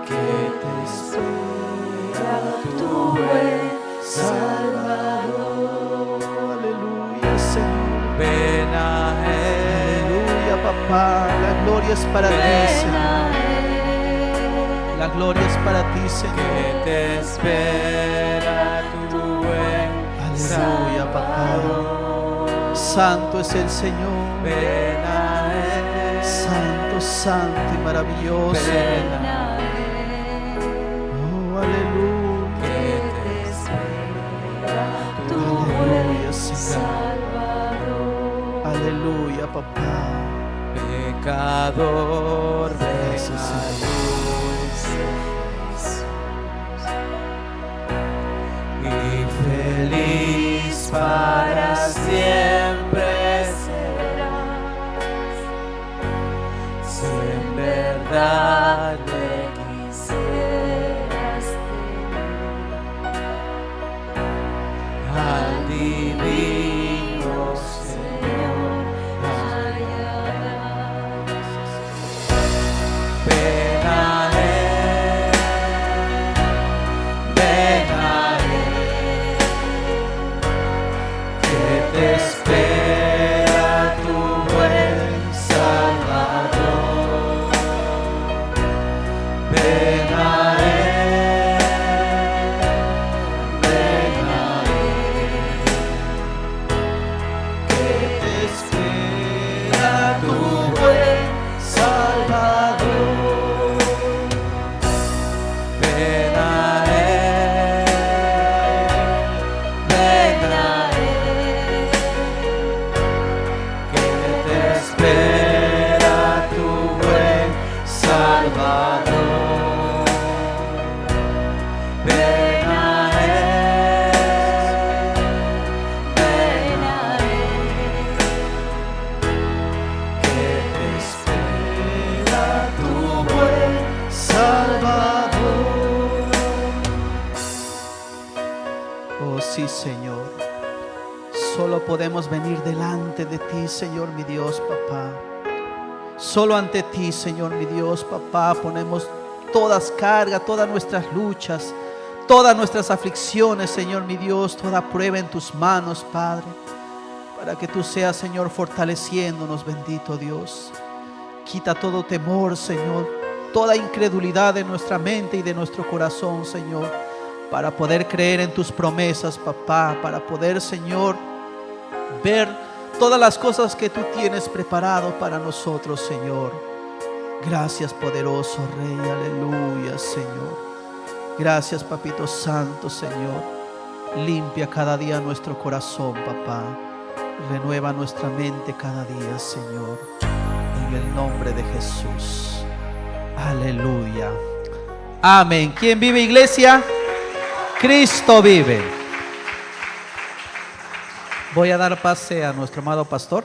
Que te espera tu buen Salvador. papá. La gloria es para ti, Señor. La gloria es para ti, Señor. Que te espera tu buen Aleluya, papá. Santo es el Señor. Ven a Él. Santo, santo y maravilloso. Ven a Oh, aleluya. que te espera tu Aleluya, buen Señor. Salvador. Aleluya, papá. Pecador, ven Gracias, a Señor. Jesús. Y feliz para siempre serás, si en verdad le quisieras tener al divino Señor hallarás. Ven a Él, ven a Él, que te espera tu buen Salvador. Ven a Él, ven a Él, que te espera tu buen Salvador. Ven a Él, ven a Él, que te espera tu buen Salvador. Ven a Él, ven a Él, que te espera tu buen Salvador. Oh sí, Señor. Solo podemos venir delante de ti, Señor mi Dios, papá. Solo ante ti, Señor mi Dios, papá, ponemos todas cargas, todas nuestras luchas, todas nuestras aflicciones, Señor mi Dios, toda prueba en tus manos, Padre, para que tú seas, Señor, fortaleciéndonos, bendito Dios. Quita todo temor, Señor, toda incredulidad de nuestra mente y de nuestro corazón, Señor, para poder creer en tus promesas, papá, para poder, Señor, ver todas las cosas que tú tienes preparado para nosotros, Señor. Gracias, poderoso Rey, aleluya, Señor. Gracias, Papito Santo, Señor. Limpia cada día nuestro corazón, papá. Renueva nuestra mente cada día, Señor. En el nombre de Jesús. Aleluya. Amén. ¿Quién vive, iglesia? Cristo vive. Voy a dar pase a nuestro amado pastor.